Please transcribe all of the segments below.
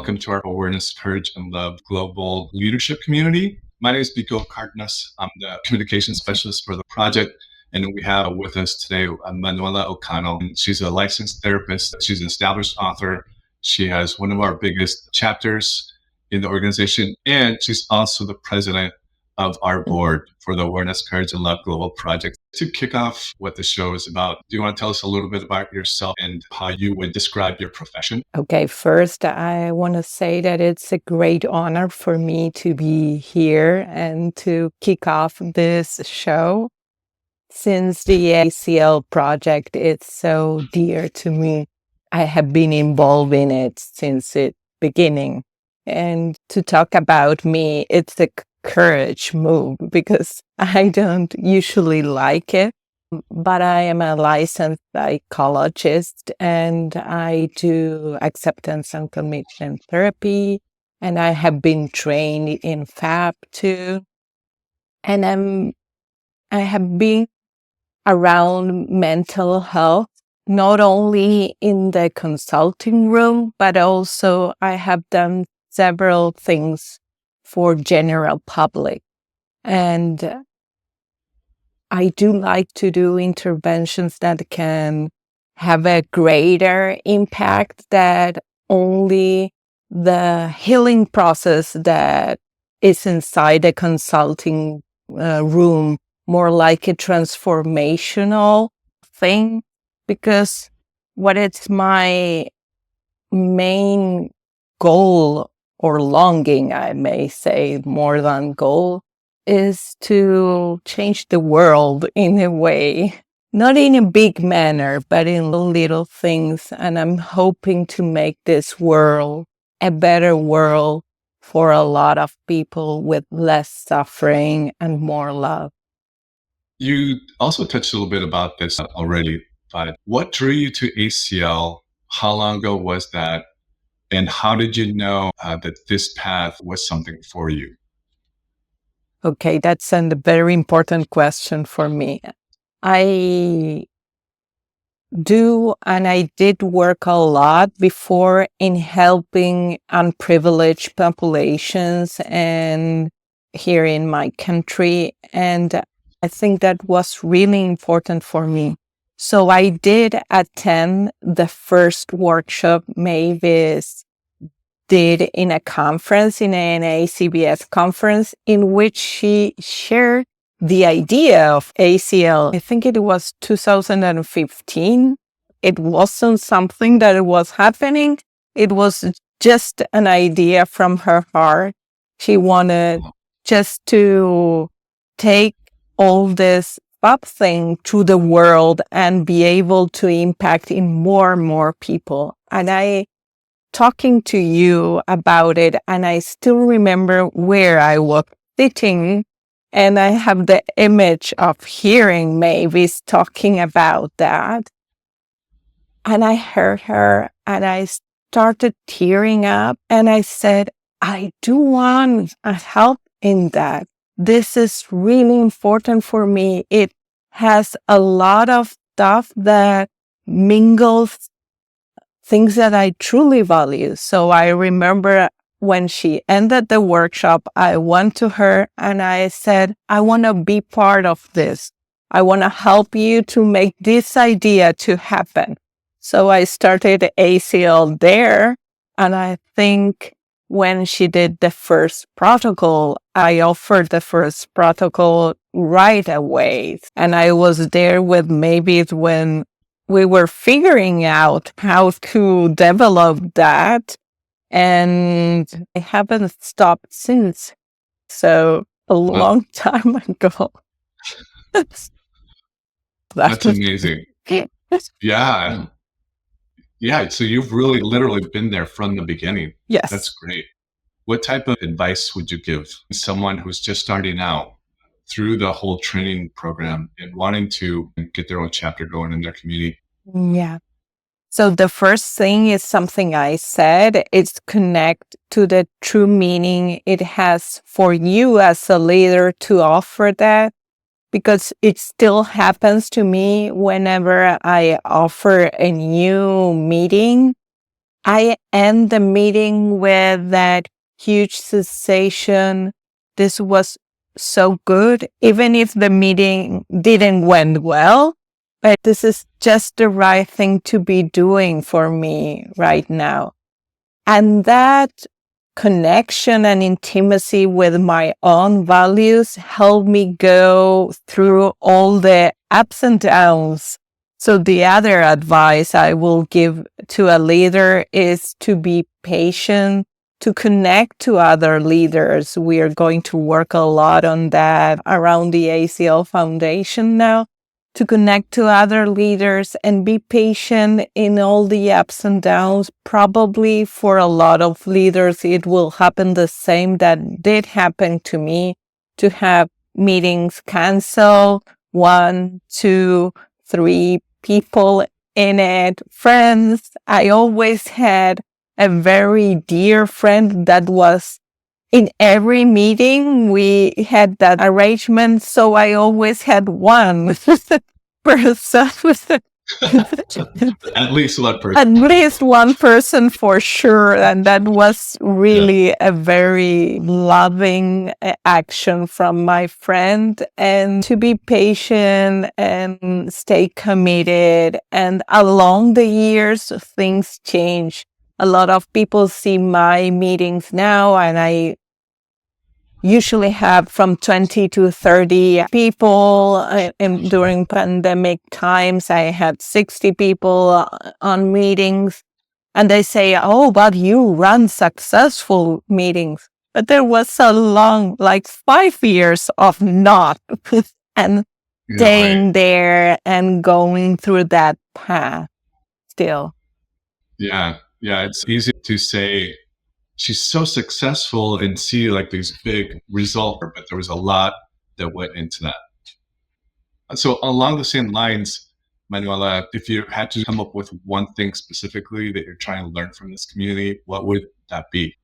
welcome to our Awareness, Courage, and Love Global Leadership Community. My name is Biko Cardenas. I'm the communication specialist for the project. And we have with us today Manuela O'Connell. She's a licensed therapist. She's an established author. She has one of our biggest chapters in the organization. And she's also the president of our board for the Awareness, Courage, and Love Global Project. To kick off what the show is about, do you want to tell us a little bit about yourself and how you would describe your profession? Okay, first, I want to say that it's a great honor for me to be here and to kick off this show. Since the ACL Project is so dear to me, I have been involved in it since its beginning. And to talk about me, it's a courage move because I don't usually like it. But I am a licensed psychologist and I do acceptance and commitment therapy. And I have been trained in FAB too. And I have been around mental health, not only in the consulting room, but also I have done several things for general public. And I do like to do interventions that can have a greater impact than only the healing process that is inside a consulting room, more like a transformational thing. Because what is my main goal or longing, I may say, more than goal, is to change the world in a way, not in a big manner, but in little things. And I'm hoping to make this world a better world for a lot of people with less suffering and more love. You also touched a little bit about this already, but what drew you to ACL? How long ago was that? And how did you know that this path was something for you? Okay, that's a very important question for me. I do, and I did work a lot before in helping unprivileged populations and here in my country. And I think that was really important for me. So I did attend the first workshop Mavis did in a conference, in an ACBS conference, in which she shared the idea of ACL. I think it was 2015. It wasn't something that was happening. It was just an idea from her heart. She wanted just to take all this up thing to the world and be able to impact in more and more people. And I talking to you about it, and I still remember where I was sitting, and I have the image of hearing Mavis talking about that. And I heard her, and I started tearing up, and I said, I do want help in that. This is really important for me. It has a lot of stuff that mingles things that I truly value. So I remember when she ended the workshop, I went to her and I said, I want to be part of this. I want to help you to make this idea to happen. So I started ACL there. And I think when she did the first protocol, I offered the first protocol right away. And I was there with Mavis when we were figuring out how to develop that, and I haven't stopped since. So a long time ago. That's amazing. Yeah. Yeah. So you've really literally been there from the beginning. Yes. That's great. What type of advice would you give someone who's just starting out through the whole training program and wanting to get their own chapter going in their community? Yeah. So the first thing is something I said. It's connect to the true meaning it has for you as a leader to offer that, because it still happens to me whenever I offer a new meeting. I end the meeting with that huge sensation. This was so good, even if the meeting didn't went well, but this is just the right thing to be doing for me right now. And that connection and intimacy with my own values helped me go through all the ups and downs. So the other advice I will give to a leader is to be patient, to connect to other leaders. We are going to work a lot on that around the ACL Foundation now, to connect to other leaders and be patient in all the ups and downs. Probably for a lot of leaders, it will happen the same that did happen to me, to have meetings canceled, 1, 2, 3 people in it, friends. I always had a very dear friend that was in every meeting. We had that arrangement, so I always had one person. At least one person. At least one person for sure. And that was really a very loving action from my friend. And to be patient and stay committed. And along the years, things change. A lot of people see my meetings now, and I usually have from 20 to 30 people. And during pandemic times, I had 60 people on meetings. And they say, oh, but you run successful meetings. But there was a long, like 5 years of not and staying there and going through that path still. Yeah. It's easy to say she's so successful and see like these big results, but there was a lot that went into that. So along the same lines, Manuela, if you had to come up with one thing specifically that you're trying to learn from this community, what would that be?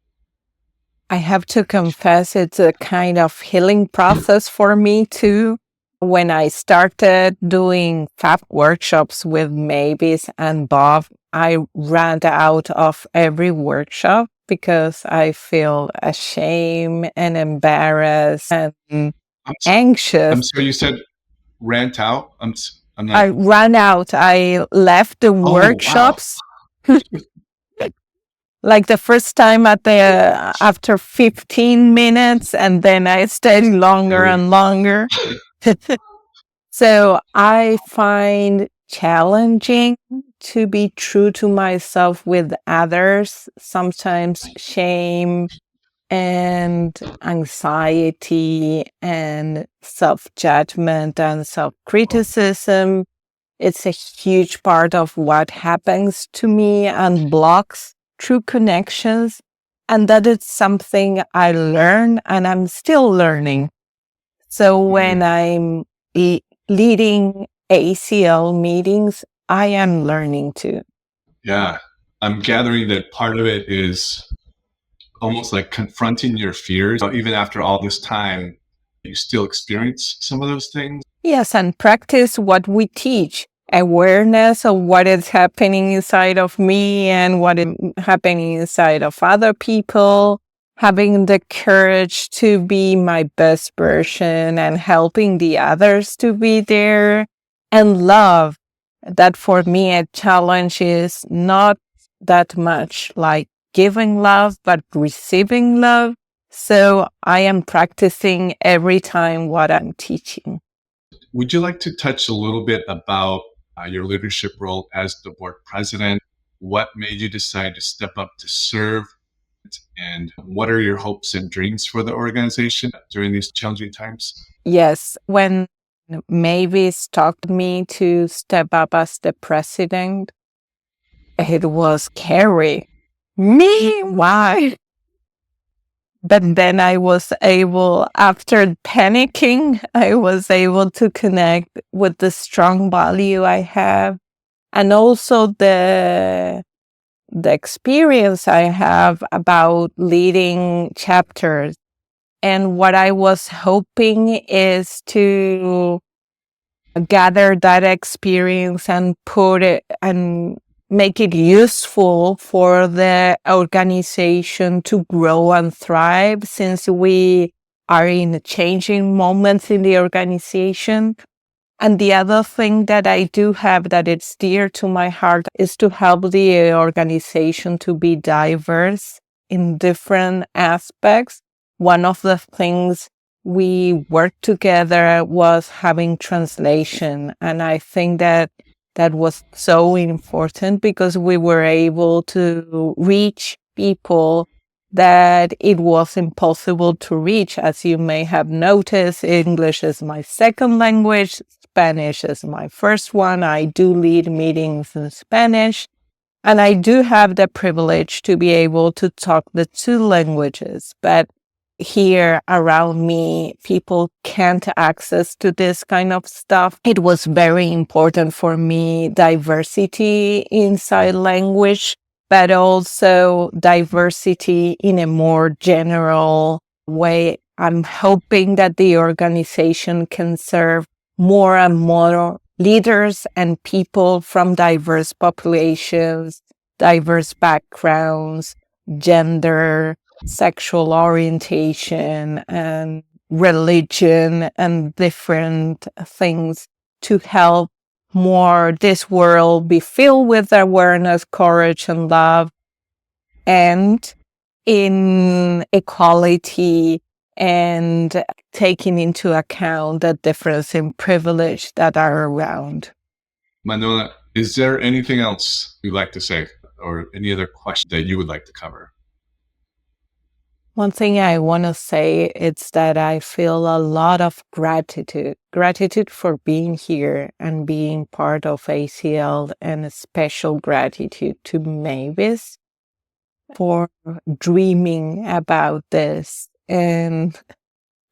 I have to confess, it's a kind of healing process for me too. When I started doing FAB workshops with Mavis and Bob, I ran out of every workshop because I feel ashamed and embarrassed and anxious. I'm sorry, you said rant out. I'm not. I ran out. I left the workshops. Wow. Like the first time after 15 minutes, and then I stayed longer and longer. So I find challenging to be true to myself with others. Sometimes shame and anxiety and self-judgment and self-criticism. It's a huge part of what happens to me and blocks true connections. And that is something I learn and I'm still learning. So when I'm leading ACL meetings, I am learning too. Yeah. I'm gathering that part of it is almost like confronting your fears. Even after all this time, you still experience some of those things. Yes, and practice what we teach. Awareness of what is happening inside of me and what is happening inside of other people. Having the courage to be my best version and helping the others to be there. And love. That for me, a challenge is not that much like giving love, but receiving love. So I am practicing every time what I'm teaching. Would you like to touch a little bit about your leadership role as the board president? What made you decide to step up to serve? And what are your hopes and dreams for the organization during these challenging times? Yes, when Mavis talked me to step up as the president, it was scary. Me? Why? But then I was able, after panicking, I was able to connect with the strong value I have and also the experience I have about leading chapters. And what I was hoping is to gather that experience and put it and make it useful for the organization to grow and thrive, since we are in changing moments in the organization. And the other thing that I do have that it's dear to my heart is to help the organization to be diverse in different aspects. One of the things we worked together was having translation. And I think that that was so important because we were able to reach people that it was impossible to reach. As you may have noticed, English is my second language. Spanish is my first one. I do lead meetings in Spanish, and I do have the privilege to be able to talk the two languages. But here around me, people can't access to this kind of stuff. It was very important for me, diversity inside language, but also diversity in a more general way. I'm hoping that the organization can serve more and more leaders and people from diverse populations, diverse backgrounds, gender, sexual orientation, and religion, and different things to help more this world be filled with awareness, courage, and love, and in equality, and taking into account the difference in privilege that are around. Manuela, is there anything else you'd like to say or any other question that you would like to cover? One thing I want to say is that I feel a lot of gratitude for being here and being part of ACL, and a special gratitude to Mavis for dreaming about this and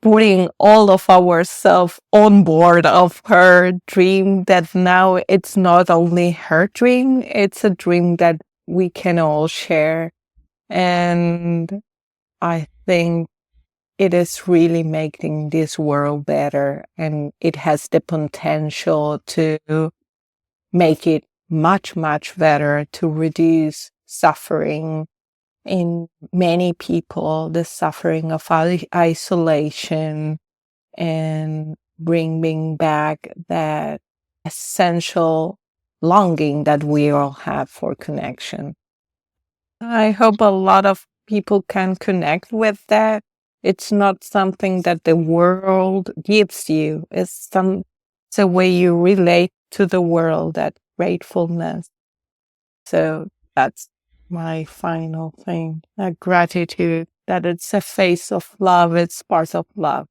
putting all of ourselves on board of her dream, that now it's not only her dream, it's a dream that we can all share. And I think it is really making this world better, and it has the potential to make it much, much better, to reduce suffering in many people, the suffering of isolation, and bringing back that essential longing that we all have for connection. I hope a lot of people can connect with that. It's not something that the world gives you. It's a way you relate to the world, that gratefulness. So that's my final thing, a gratitude that it's a face of love, it's part of love.